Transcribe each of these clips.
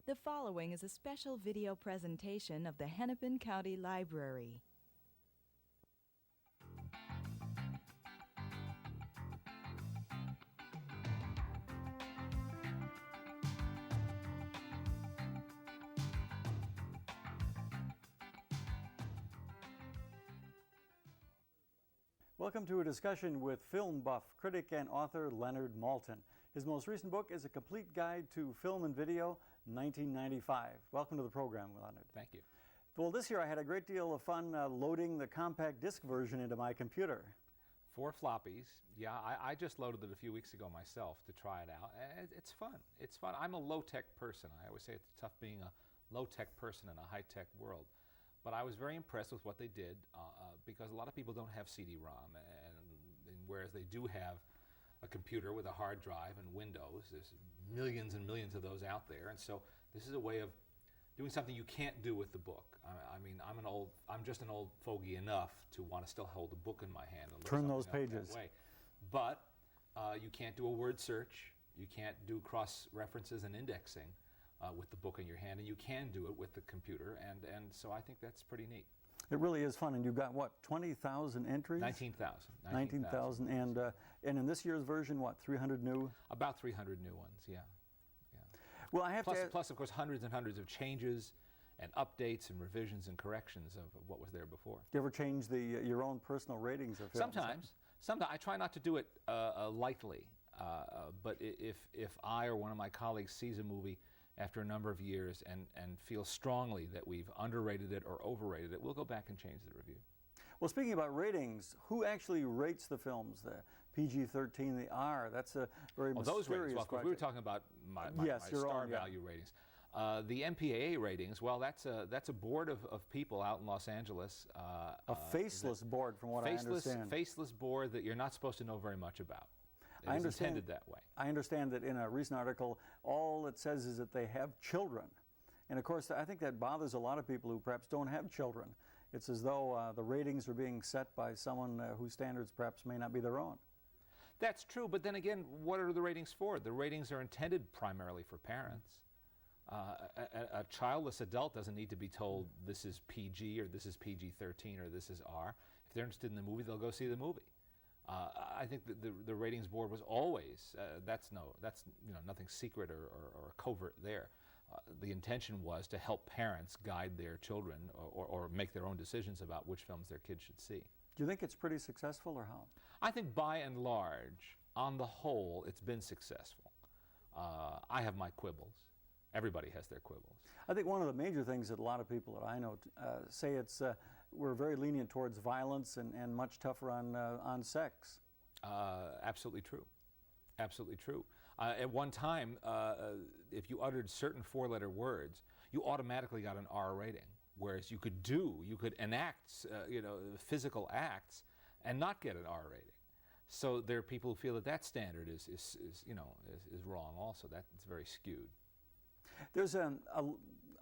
The following is a special video presentation of the Hennepin County Library. Welcome to a discussion with film buff, critic, and author Leonard Maltin. His most recent book is A Complete Guide to Film and Video, 1995. Welcome to the program, Leonard. Thank you. Well, this year I had a great deal of fun loading the compact disc version into my computer. 4 floppies. Yeah, I just loaded it a few weeks ago myself to try it out. It's fun. It's fun. I'm a low-tech person. I always say it's tough being a low-tech person in a high-tech world. But I was very impressed with what they did because a lot of people don't have CD-ROM, and whereas they do have a computer with a hard drive and Windows, there's millions and millions of those out there, and so this is a way of doing something you can't do with the book. I mean, I'm just an old fogey enough to want to still hold a book in my hand and turn those pages. That way. But you can't do a word search, you can't do cross references and indexing with the book in your hand, and you can do it with the computer, and so I think that's pretty neat. It really is fun, and you've got, what, 20,000 entries? 19,000. 19,000, and in this year's version, what, 300 new? About 300 new ones, yeah. Well, I have plus, of course, hundreds and hundreds of changes and updates and revisions and corrections of what was there before. Do you ever change your own personal ratings of films? Sometimes. I try not to do it lightly, but if I or one of my colleagues sees a movie after a number of years and feel strongly that we've underrated it or overrated it, we'll go back and change the review. Well, speaking about ratings, who actually rates the films? The PG-13, the R? That's a very mysterious those ratings. Well, question. We were talking about my star value ratings. The MPAA ratings, well, that's a board of people out in Los Angeles. A faceless board, from what I understand. Faceless board that you're not supposed to know very much about. It is intended that way. I understand that in a recent article, all it says is that they have children. And of course, I think that bothers a lot of people who perhaps don't have children. It's as though the ratings are being set by someone whose standards perhaps may not be their own. That's true, but then again, what are the ratings for? The ratings are intended primarily for parents. A childless adult doesn't need to be told this is PG or this is PG-13 or this is R. If they're interested in the movie, they'll go see the movie. I think that the ratings board was always, that's nothing secret or covert there. The intention was to help parents guide their children or make their own decisions about which films their kids should see. Do you think it's pretty successful, or how? I think by and large, on the whole, it's been successful. I have my quibbles. Everybody has their quibbles. I think one of the major things that a lot of people that I know say it's we're very lenient towards violence and much tougher on sex. Absolutely true. Absolutely true. At one time, if you uttered certain 4-letter words, you automatically got an R rating. Whereas you could enact physical acts and not get an R rating. So there are people who feel that standard is wrong also. That's very skewed. There's a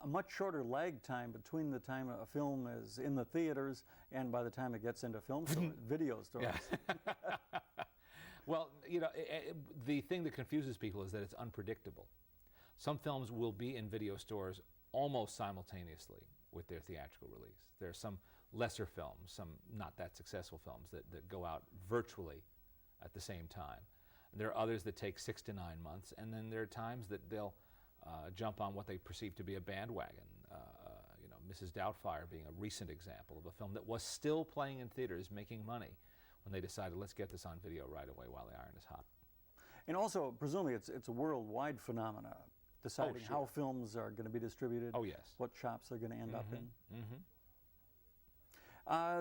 much shorter lag time between the time a film is in the theaters and by the time it gets into video stores. Yeah. Well, the thing that confuses people is that it's unpredictable. Some films will be in video stores almost simultaneously with their theatrical release. There are some lesser films, some not that successful films that go out virtually at the same time. There are others that take 6 to 9 months, and then there are times that they'll jump on what they perceive to be a bandwagon. Mrs. Doubtfire being a recent example of a film that was still playing in theaters, making money, when they decided, let's get this on video right away while the iron is hot. And also, presumably, it's a worldwide phenomenon, deciding how films are going to be distributed, what shops they're going to end up in.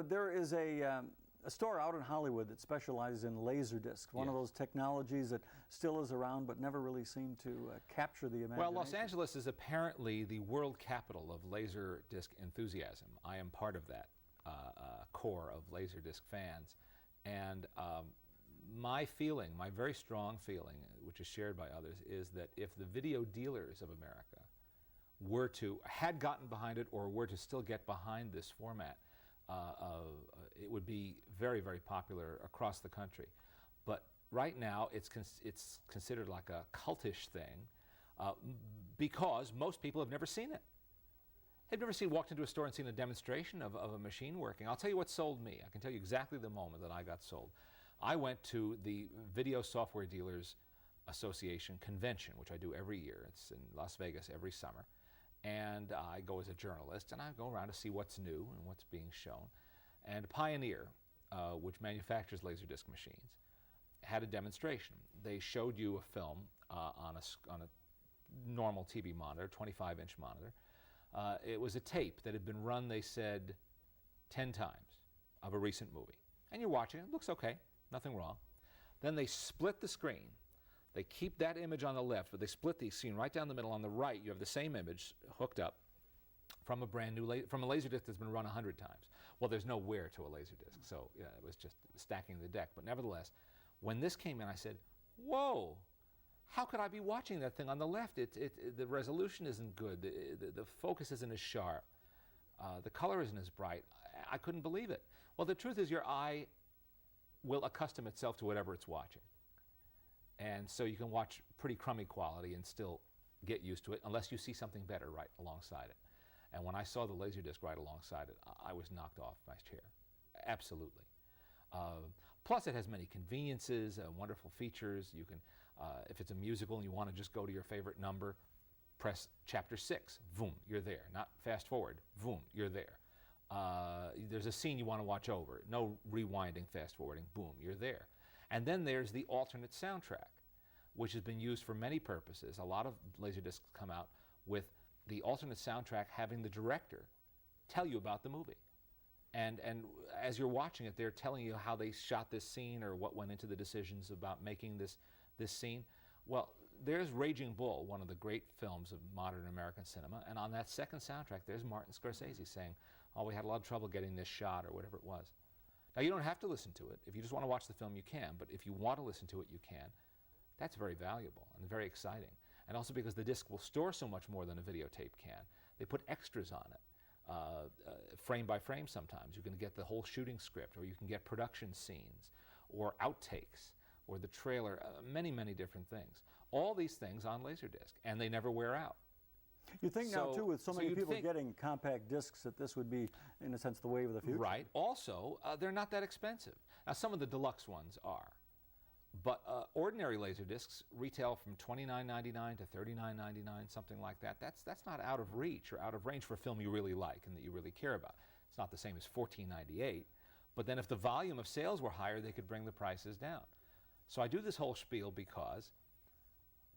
There is a store out in Hollywood that specializes in Laserdisc, one of those technologies that still is around but never really seemed to capture the imagination. Well, Los Angeles is apparently the world capital of Laserdisc enthusiasm. I am part of that core of Laserdisc fans. And my very strong feeling, which is shared by others, is that if the video dealers of America had gotten behind it or were to still get behind this format, it would be very, very popular across the country. But right now, it's considered like a cultish thing. because most people have never seen it. They've never walked into a store and seen a demonstration of a machine working. I'll tell you what sold me. I can tell you exactly the moment that I got sold. I went to the Video Software Dealers Association convention, which I do every year. It's in Las Vegas every summer. And I go as a journalist, and I go around to see what's new and what's being shown. And Pioneer, which manufactures Laserdisc machines, had a demonstration. They showed you a film on a normal TV monitor, 25-inch monitor. It was a tape that had been run, they said, 10 times of a recent movie. And you're watching it, looks okay, nothing wrong. Then they split the screen. They keep that image on the left, but they split the scene right down the middle. On the right, you have the same image hooked up from a brand new, from a Laserdisc that's been run 100 times. Well, there's no wear to a Laserdisc, so yeah, it was just stacking the deck. But nevertheless, when this came in, I said, whoa, how could I be watching that thing on the left? The resolution isn't good. The focus isn't as sharp. The color isn't as bright. I couldn't believe it. Well, the truth is your eye will accustom itself to whatever it's watching. And so you can watch pretty crummy quality and still get used to it unless you see something better right alongside it. And when I saw the Laserdisc right alongside it, I was knocked off my chair. Absolutely. Plus, it has many conveniences, wonderful features. You can, if it's a musical and you want to just go to your favorite number, press chapter 6, boom, you're there. Not fast forward, boom, you're there. There's a scene you want to watch over. No rewinding, fast forwarding, boom, you're there. And then there's the alternate soundtrack, which has been used for many purposes. A lot of Laserdiscs come out with the alternate soundtrack having the director tell you about the movie. And as you're watching it, they're telling you how they shot this scene or what went into the decisions about making this scene. Well, there's Raging Bull, one of the great films of modern American cinema, and on that second soundtrack, there's Martin Scorsese saying, oh, we had a lot of trouble getting this shot or whatever it was. Now, you don't have to listen to it. If you just want to watch the film, you can, but if you want to listen to it, you can. That's very valuable and very exciting. And also because the disc will store so much more than a videotape can. They put extras on it, frame by frame sometimes. You can get the whole shooting script, or you can get production scenes, or outtakes, or the trailer, many, many different things. All these things on Laserdisc, and they never wear out. You think now, too, with so many people getting compact discs, that this would be, in a sense, the wave of the future? Right. Also, they're not that expensive. Now, some of the deluxe ones are. But ordinary Laserdiscs retail from $29.99 to $39.99, something like that. That's not out of reach or out of range for a film you really like and that you really care about. It's not the same as $14.98. But then if the volume of sales were higher, they could bring the prices down. So I do this whole spiel because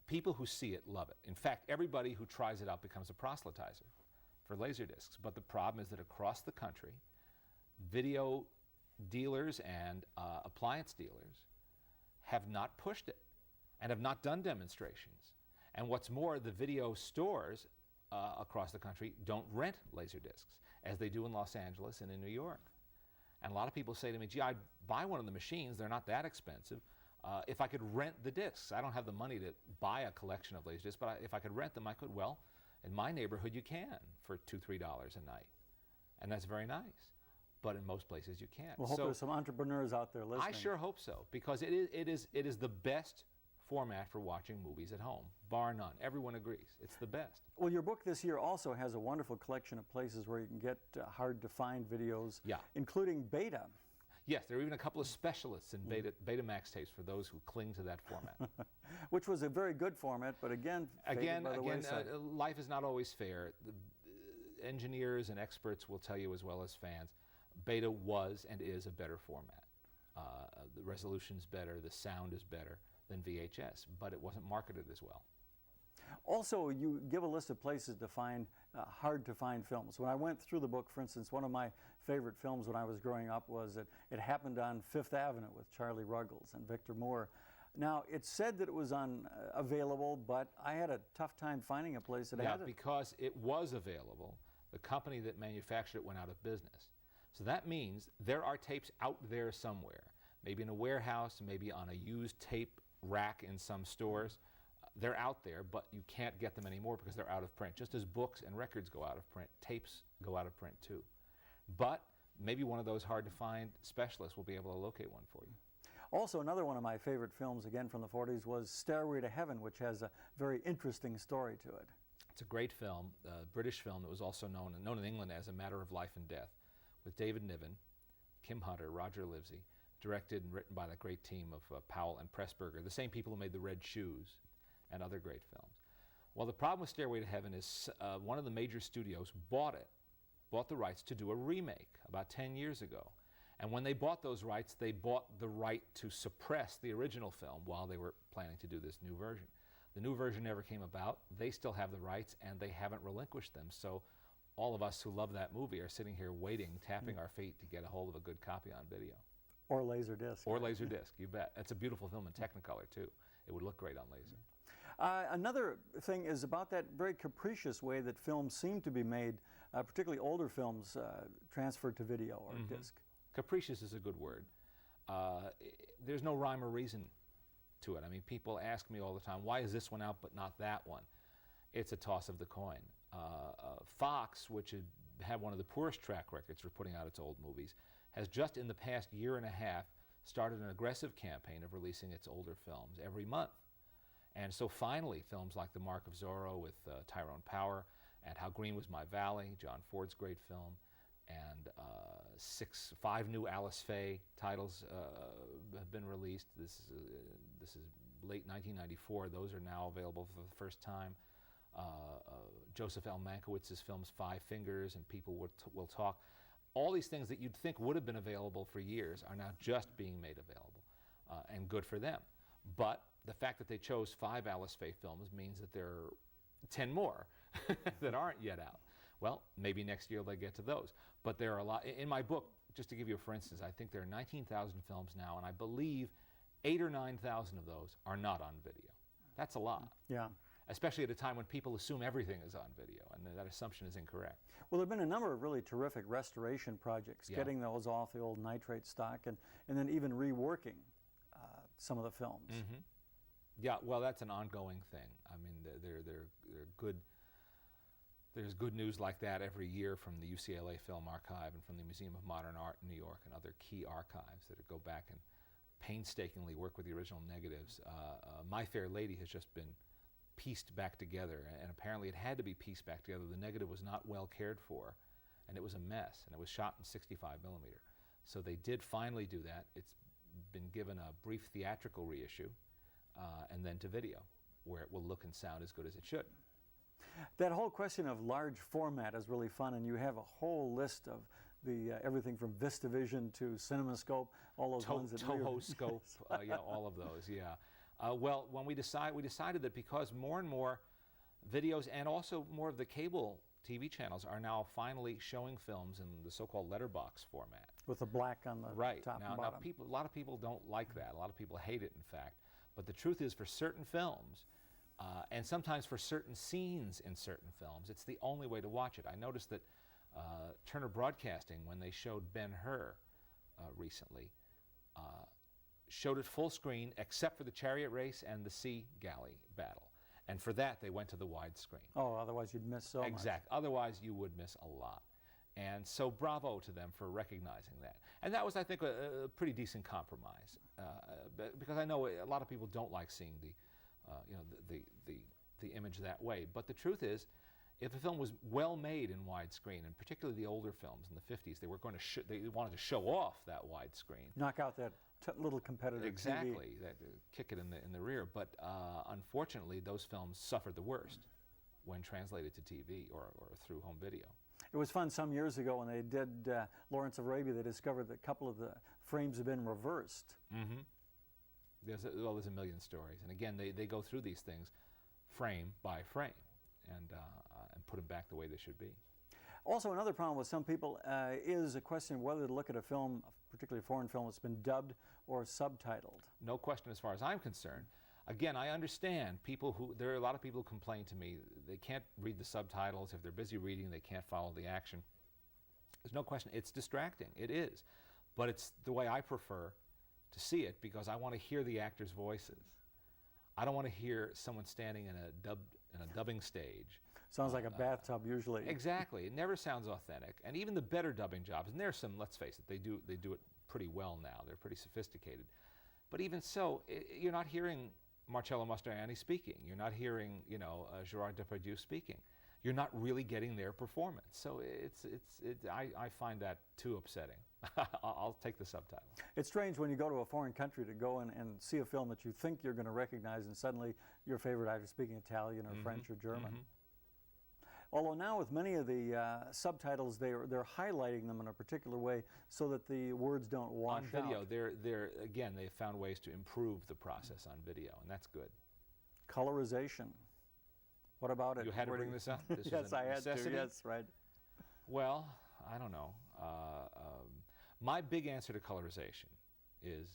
people who see it love it. In fact, everybody who tries it out becomes a proselytizer for Laserdiscs. But the problem is that across the country, video dealers and appliance dealers have not pushed it and have not done demonstrations. And what's more, the video stores across the country don't rent Laserdiscs, as they do in Los Angeles and in New York. And a lot of people say to me, gee, I'd buy one of the machines, they're not that expensive, if I could rent the discs. I don't have the money to buy a collection of Laserdiscs, but if I could rent them, I could. Well, in my neighborhood you can for $2, $3 a night. And that's very nice. But in most places you can't. We'll hope there's some entrepreneurs out there listening. I sure hope so, because it is the best format for watching movies at home, bar none. Everyone agrees. It's the best. Well, your book this year also has a wonderful collection of places where you can get hard-to-find videos, including Beta. Yes, there are even a couple of specialists in Betamax tapes for those who cling to that format. Which was a very good format, but again, life is not always fair. The engineers and experts will tell you as well as fans, Beta was and is a better format. The resolution's better, the sound is better than VHS, but it wasn't marketed as well. Also, you give a list of places to find hard-to-find films. When I went through the book, for instance, one of my favorite films when I was growing up was It Happened on Fifth Avenue with Charlie Ruggles and Victor Moore. Now, it said that it was available, but I had a tough time finding a place that had it. Because it was available, the company that manufactured it went out of business. So that means there are tapes out there somewhere, maybe in a warehouse, maybe on a used tape rack in some stores. They're out there, but you can't get them anymore because they're out of print. Just as books and records go out of print, tapes go out of print too. But maybe one of those hard-to-find specialists will be able to locate one for you. Also, another one of my favorite films, again from the 40s, was Stairway to Heaven, which has a very interesting story to it. It's a great film, a British film that was also known in England as A Matter of Life and Death, with David Niven, Kim Hunter, Roger Livesey, directed and written by that great team of Powell and Pressburger, the same people who made The Red Shoes and other great films. Well, the problem with Stairway to Heaven is one of the major studios bought the rights to do a remake about 10 years ago. And when they bought those rights, they bought the right to suppress the original film while they were planning to do this new version. The new version never came about. They still have the rights, and they haven't relinquished them. So all of us who love that movie are sitting here waiting, tapping our feet to get a hold of a good copy on video. Or Laserdisc. Or Laserdisc, you bet. It's a beautiful film in Technicolor, too. It would look great on laser. Another thing is about that very capricious way that films seem to be made, particularly older films transferred to video or disc. Capricious is a good word. There's no rhyme or reason to it. I mean, people ask me all the time, why is this one out but not that one? It's a toss of the coin. Fox, which had one of the poorest track records for putting out its old movies, has just in the past year and a half started an aggressive campaign of releasing its older films every month. And so finally, films like The Mark of Zorro with Tyrone Power and How Green Was My Valley, John Ford's great film, and 5 new Alice Faye titles have been released. This is late 1994. Those are now available for the first time. Joseph L. Mankiewicz's films Five Fingers and People Will Talk. All these things that you'd think would have been available for years are now just being made available, and good for them. But the fact that they chose 5 Alice Faye films means that there are 10 more that aren't yet out. Well, maybe next year they'll get to those. But there are a lot. In my book, just to give you a for instance, I think there are 19,000 films now, and I believe 8,000 or 9,000 of those are not on video. That's a lot. Yeah. Especially at a time when people assume everything is on video, and that assumption is incorrect. Well, there have been a number of really terrific restoration projects, getting those off the old nitrate stock and then even reworking some of the films. Yeah, well, that's an ongoing thing. I mean, they're good. There's good news like that every year from the UCLA Film Archive and from the Museum of Modern Art in New York and other key archives that go back and painstakingly work with the original negatives. My Fair Lady has just been pieced back together, and apparently it had to be pieced back together. The negative was not well cared for, and it was a mess, and it was shot in 65 millimeter. So they did finally do that. It's been given a brief theatrical reissue, and then to video, where it will look and sound as good as it should. That whole question of large format is really fun, and you have a whole list of the everything from VistaVision to CinemaScope, all those ones that Toho-scope, yeah, all of those, yeah. Well, when we decided that because more and more videos and also more of the cable TV channels are now finally showing films in the so-called letterbox format. With the black on the top and bottom. Now a lot of people don't like that. A lot of people hate it, in fact. But the truth is, for certain films, and sometimes for certain scenes in certain films, it's the only way to watch it. I noticed that Turner Broadcasting, when they showed Ben-Hur recently, showed it full screen except for the chariot race and the sea galley battle. And for that, they went to the widescreen. Oh, otherwise you'd miss so much. Exactly. Otherwise, you would miss a lot. And so bravo to them for recognizing that. And that was, I think, a pretty decent compromise, because I know a lot of people don't like seeing the image that way. But the truth is, if a film was well made in widescreen, and particularly the older films in the 50s, they wanted to show off that widescreen. Knock out that little competitor exactly, TV. Kick it in the rear. But unfortunately, those films suffered the worst when translated to TV or through home video. It was fun some years ago when they did Lawrence of Arabia. They discovered that a couple of the frames had been reversed. There's a million stories, and again, they go through these things frame by frame and put them back the way they should be. Also, another problem with some people is a question of whether to look at a film, particularly a foreign film, that's been dubbed or subtitled. No question as far as I'm concerned. Again, I understand there are a lot of people who complain to me they can't read the subtitles. If they're busy reading, they can't follow the action. There's no question, it's distracting, it is. But it's the way I prefer to see it, because I want to hear the actors' voices. I don't want to hear someone standing in a dubbing stage. Sounds like a bathtub usually. Exactly. It never sounds authentic. And even the better dubbing jobs, and there's some, let's face it, they do it pretty well now. They're pretty sophisticated. But even so, you're not hearing Marcello Mastroianni speaking. You're not hearing, you know, Gerard Depardieu speaking. You're not really getting their performance. So I find that too upsetting. I'll take the subtitle. It's strange when you go to a foreign country to go and see a film that you think you're going to recognize, and suddenly your favorite actor speaking Italian or French or German. Although now with many of the subtitles, they're highlighting them in a particular way so that the words don't wash out. On video, again, they've found ways to improve the process on video, and that's good. Colorization. What about it? You had to bring this up? This Yes, I had to. Yes, right. Well, I don't know. My big answer to colorization is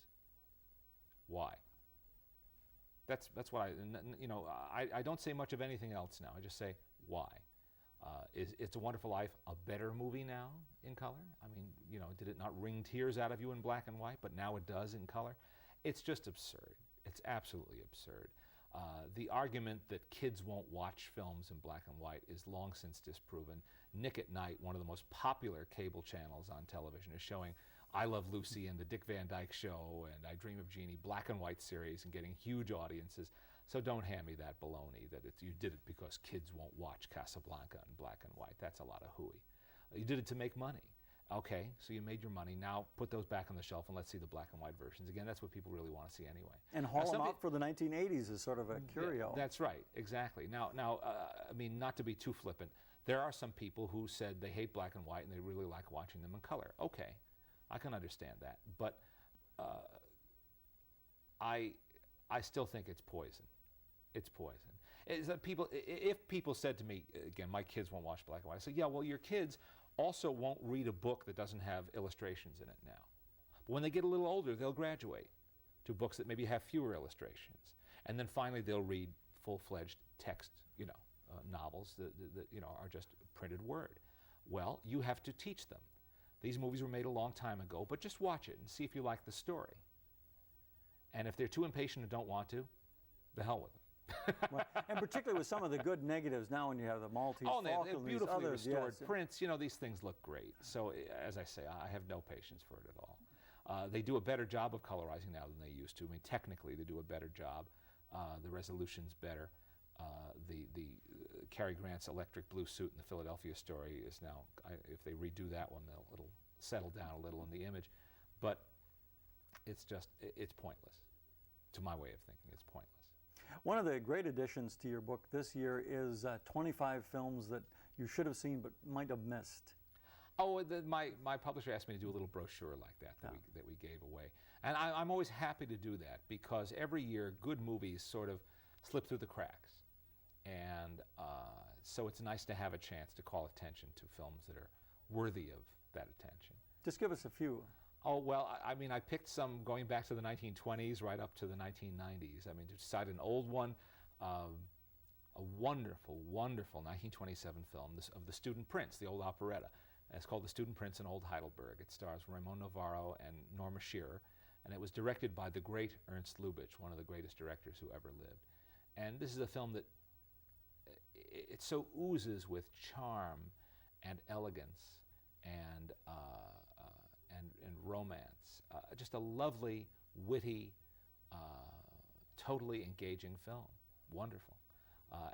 why. That's what you know, I don't say much of anything else now. I just say why. Is It's a Wonderful Life a better movie now in color? I mean, you know, did it not wring tears out of you in black and white, but now it does in color? It's just absurd. It's absolutely absurd. The argument that kids won't watch films in black and white is long since disproven. Nick at Night, one of the most popular cable channels on television, is showing I Love Lucy and the Dick Van Dyke Show and I Dream of Jeannie black and white series and getting huge audiences. So don't hand me that baloney that you did it because kids won't watch Casablanca in black and white. That's a lot of hooey. You did it to make money. Okay, so you made your money. Now put those back on the shelf and let's see the black and white versions. Again, that's what people really want to see anyway. And haul them out for the 1980s is sort of a curio. Yeah, that's right, exactly. Now, I mean, not to be too flippant, there are some people who said they hate black and white and they really like watching them in color. Okay, I can understand that, but I still think it's poison. It's poison. Is that if people said to me, again, my kids won't watch black and white, I say, yeah, well, your kids also won't read a book that doesn't have illustrations in it now. But when they get a little older, they'll graduate to books that maybe have fewer illustrations. And then finally they'll read full-fledged text, you know, novels that you know, are just printed word. Well, you have to teach them. These movies were made a long time ago, but just watch it and see if you like the story. And if they're too impatient and don't want to, the hell with them. Well, and particularly with some of the good negatives now when you have the Maltese they're beautifully restored yes. prints. You know, these things look great. So as I say, I have no patience for it at all. They do a better job of colorizing now than they used to. I mean, technically they do a better job. The resolution's better. The Cary Grant's electric blue suit in the Philadelphia story is now, if they redo that one, it'll settle down a little in the image. But it's pointless. To my way of thinking, it's pointless. One of the great additions to your book this year is 25 films that you should have seen but might have missed. Oh, my publisher asked me to do a little brochure like that we gave away. And I'm always happy to do that because every year good movies sort of slip through the cracks. And so it's nice to have a chance to call attention to films that are worthy of that attention. Just give us a few. Oh, well, I mean, I picked some going back to the 1920s right up to the 1990s. I mean, to cite an old one, a wonderful, wonderful 1927 film of The Student Prince, the old operetta. And it's called The Student Prince in Old Heidelberg. It stars Ramon Novarro and Norma Shearer, and it was directed by the great Ernst Lubitsch, one of the greatest directors who ever lived. And this is a film that it so oozes with charm and elegance and romance. Just a lovely, witty, totally engaging film. Wonderful.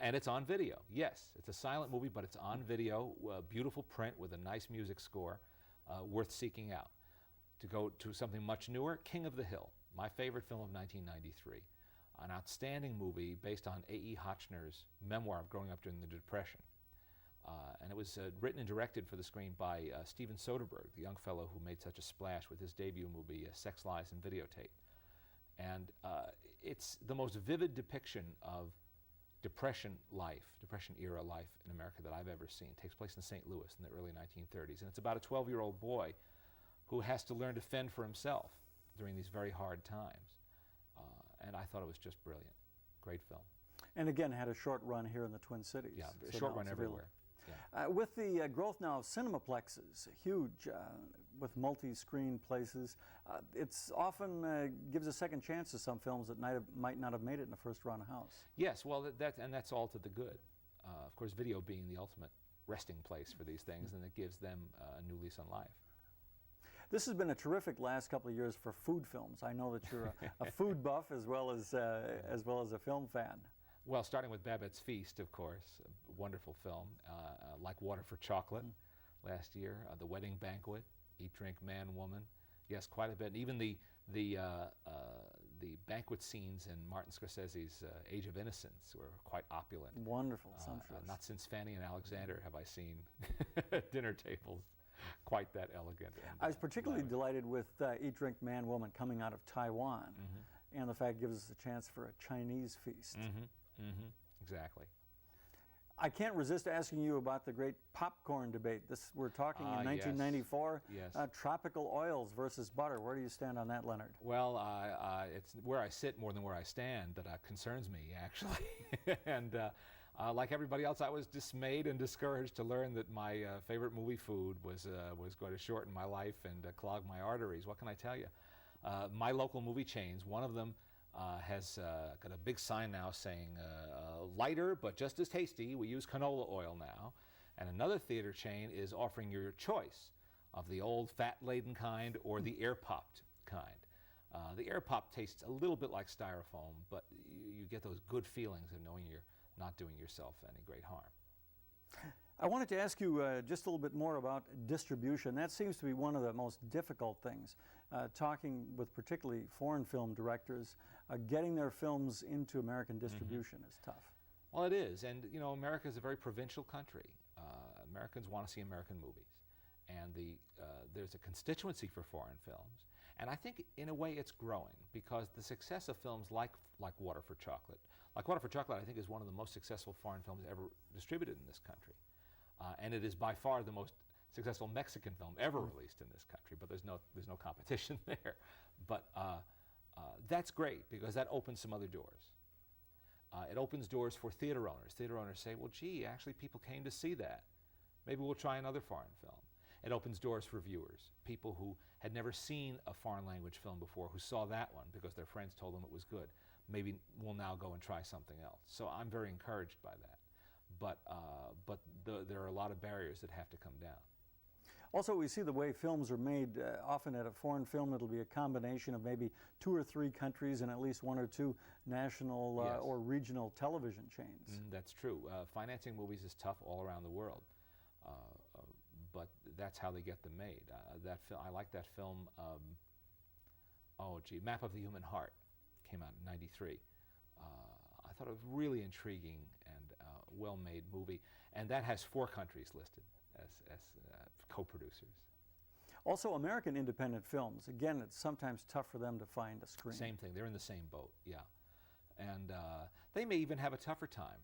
And it's on video. Yes, it's a silent movie, but it's on video, beautiful print with a nice music score, worth seeking out. To go to something much newer, King of the Hill, my favorite film of 1993. An outstanding movie based on A.E. Hotchner's memoir of growing up during the Depression. And it was written and directed for the screen by Steven Soderbergh, the young fellow who made such a splash with his debut movie, Sex, Lies, and Videotape. And it's the most vivid depiction of Depression-era life in America that I've ever seen. It takes place in St. Louis in the early 1930s. And it's about a 12-year-old boy who has to learn to fend for himself during these very hard times. And I thought it was just brilliant. Great film. And again, had a short run here in the Twin Cities. Yeah, a short run everywhere. Yeah. With the growth now of cinemaplexes, huge, with multi-screen places, it's often gives a second chance to some films that might not have made it in the first run house. Yes, well, that's all to the good. Of course, video being the ultimate resting place for these things, and it gives them a new lease on life. This has been a terrific last couple of years for food films. I know that you're a food buff as well as a film fan. Well, starting with Babette's Feast, of course, a wonderful film, Like Water for Chocolate last year, The Wedding Banquet, Eat, Drink, Man, Woman. Yes, quite a bit. And even the banquet scenes in Martin Scorsese's Age of Innocence were quite opulent. Wonderful, sumptuous. Not since Fanny and Alexander have I seen dinner tables quite that elegant. I was particularly delighted with Eat, Drink, Man, Woman coming out of Taiwan, and the fact it gives us a chance for a Chinese feast. Exactly. I can't resist asking you about the great popcorn debate. We're talking in 1994, yes. Tropical oils versus butter. Where do you stand on that, Leonard? Well, it's where I sit more than where I stand that concerns me, actually. And like everybody else, I was dismayed and discouraged to learn that my favorite movie food was going to shorten my life and clog my arteries. What can I tell you? My local movie chains, one of them has got a big sign now saying lighter but just as tasty, we use canola oil now. And another theater chain is offering you your choice of the old fat-laden kind or the air-popped kind. The air-popped tastes a little bit like styrofoam, but you get those good feelings of knowing you're not doing yourself any great harm. I wanted to ask you just a little bit more about distribution. That seems to be one of the most difficult things. Talking with particularly foreign film directors, getting their films into American distribution is tough. Well, it is, and you know, America is a very provincial country. Americans want to see American movies, and there's a constituency for foreign films, and I think in a way it's growing because the success of films like Water for Chocolate. Like Water for Chocolate, I think, is one of the most successful foreign films ever distributed in this country. And it is by far the most successful Mexican film ever released in this country, but there's no competition there. But that's great because that opens some other doors. It opens doors for theater owners. Theater owners say, well, gee, actually people came to see that. Maybe we'll try another foreign film. It opens doors for viewers, people who had never seen a foreign language film before, who saw that one because their friends told them it was good. Maybe we'll now go and try something else. So I'm very encouraged by that. But there are a lot of barriers that have to come down. Also, we see the way films are made. Often at a foreign film, it'll be a combination of maybe 2 or 3 countries and at least 1 or 2 national Yes. or regional television chains. That's true. Financing movies is tough all around the world, but that's how they get them made. I like that film. Map of the Human Heart came out in '93. I thought it was really intriguing and well-made movie, and that has 4 countries listed as co-producers. Also, American independent films. Again, it's sometimes tough for them to find a screen. Same thing. They're in the same boat. Yeah, and they may even have a tougher time,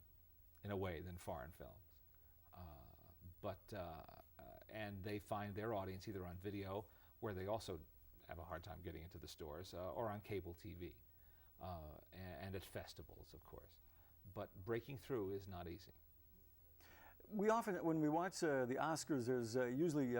in a way, than foreign films. And they find their audience either on video, where they also have a hard time getting into the stores, or on cable TV, and at festivals, of course. But breaking through is not easy. We often, when we watch the Oscars, there's usually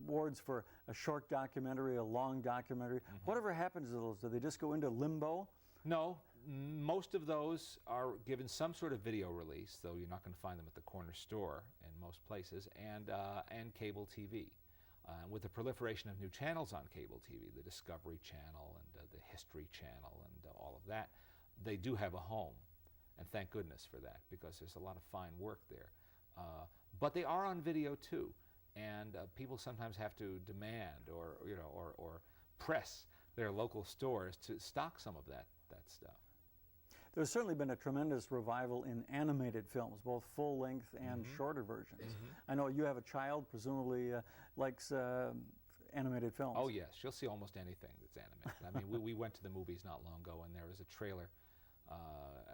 awards for a short documentary, a long documentary. Whatever happens to those? Do they just go into limbo? No, most of those are given some sort of video release, though you're not going to find them at the corner store in most places, and cable TV. With the proliferation of new channels on cable TV, the Discovery Channel and the History Channel and all of that, they do have a home. And thank goodness for that, because there's a lot of fine work there. But they are on video too, and people sometimes have to demand or press their local stores to stock some of that stuff. There's certainly been a tremendous revival in animated films, both full-length and shorter versions. I know you have a child, presumably likes animated films. Oh yes, she'll see almost anything that's animated. I mean, we went to the movies not long ago, and there was a trailer.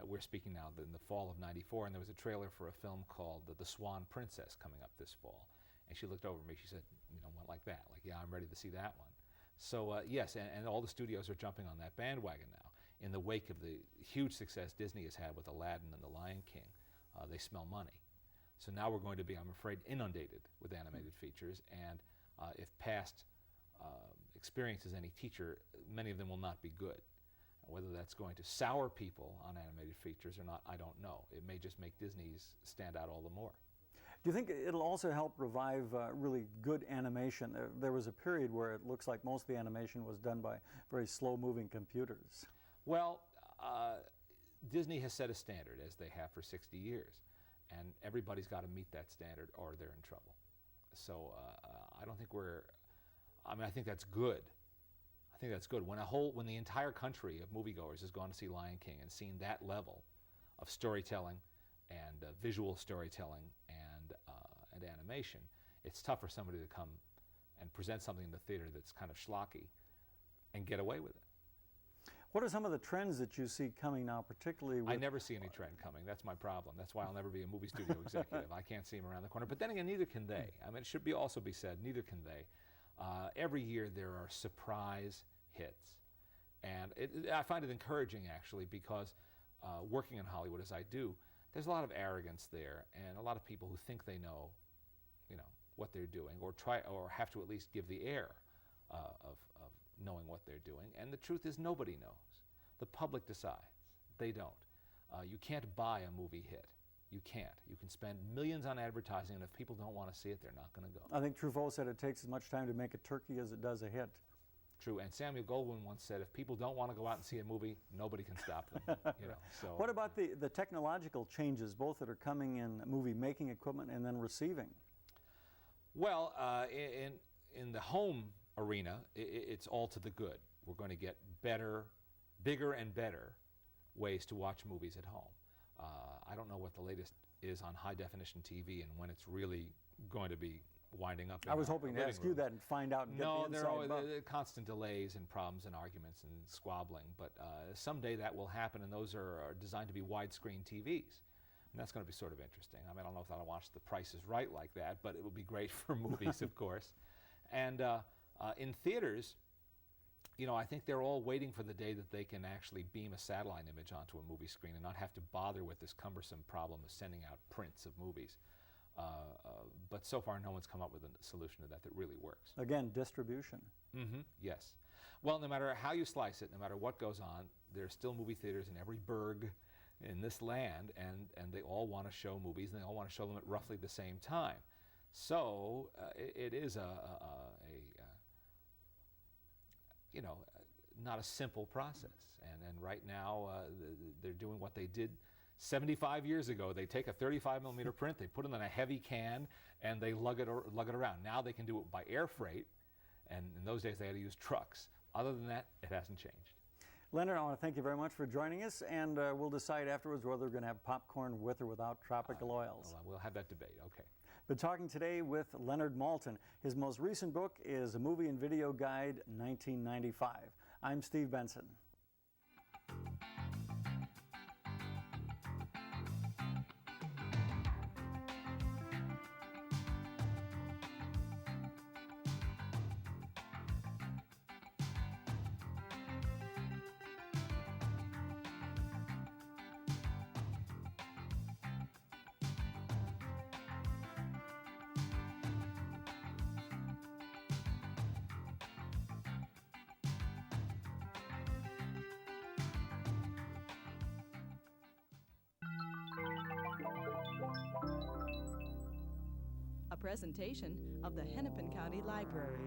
We're speaking now in the fall of '94, and there was a trailer for a film called The Swan Princess coming up this fall. And she looked over at me, she said, one like that, like, yeah, I'm ready to see that one. So yes, and all the studios are jumping on that bandwagon now. In the wake of the huge success Disney has had with Aladdin and The Lion King, they smell money. So now we're going to be, I'm afraid, inundated with animated features, and if past experience is any teacher, many of them will not be good. Whether that's going to sour people on animated features or not, I don't know. It may just make Disney's stand out all the more. Do you think it'll also help revive really good animation? There was a period where it looks like most of the animation was done by very slow-moving computers. Well, Disney has set a standard, as they have for 60 years, and everybody's got to meet that standard or they're in trouble. So I don't think I think that's good. I think that's good. When the entire country of moviegoers has gone to see Lion King and seen that level of storytelling and visual storytelling and animation, it's tough for somebody to come and present something in the theater that's kind of schlocky and get away with it. What are some of the trends that you see coming now, particularly with... I never see any trend coming. That's my problem. That's why I'll never be a movie studio executive. I can't see them around the corner. But then again, neither can they. I mean, it should also be said, neither can they. Every year there are surprise hits. And I find it encouraging, actually, because working in Hollywood as I do, there's a lot of arrogance there and a lot of people who think they know, what they're doing, or have to at least give the air of knowing what they're doing. And the truth is, nobody knows. The public decides. They don't. You can't buy a movie hit. You can't. You can spend millions on advertising, and if people don't want to see it, they're not going to go. I think Truffaut said it takes as much time to make a turkey as it does a hit. True, and Samuel Goldwyn once said, if people don't want to go out and see a movie, nobody can stop them. So. What about the technological changes, both that are coming in movie making equipment and then receiving? Well, in the home arena, it's all to the good. We're going to get better, bigger and better ways to watch movies at home. I don't know what the latest is on high-definition TV and when it's really going to be winding up. I was hoping to ask you that and find out and get the inside. No, there are constant delays and problems and arguments and squabbling, but someday that will happen, and those are designed to be widescreen TVs. And that's going to be sort of interesting. I mean, I don't know if I'll watch The Price is Right like that, but it will be great for movies, of course. And in theaters, I think they're all waiting for the day that they can actually beam a satellite image onto a movie screen and not have to bother with this cumbersome problem of sending out prints of movies. But so far, no one's come up with a solution to that really works. Again, distribution. Yes. Well, no matter how you slice it, no matter what goes on, there are still movie theaters in every burg in this land, and they all want to show movies, and they all want to show them at roughly the same time. So it is not a simple process. And right now, they're doing what they did 75 years ago. They take a 35mm print, they put it in a heavy can, and they lug it around. Now they can do it by air freight, and in those days they had to use trucks. Other than that, it hasn't changed. Leonard, I want to thank you very much for joining us, and we'll decide afterwards whether we're going to have popcorn with or without tropical oils. Well, we'll have that debate, okay. Been talking today with Leonard Maltin. His most recent book is A Movie and Video Guide 1995. I'm Steve Benson. A presentation of the Hennepin County Library.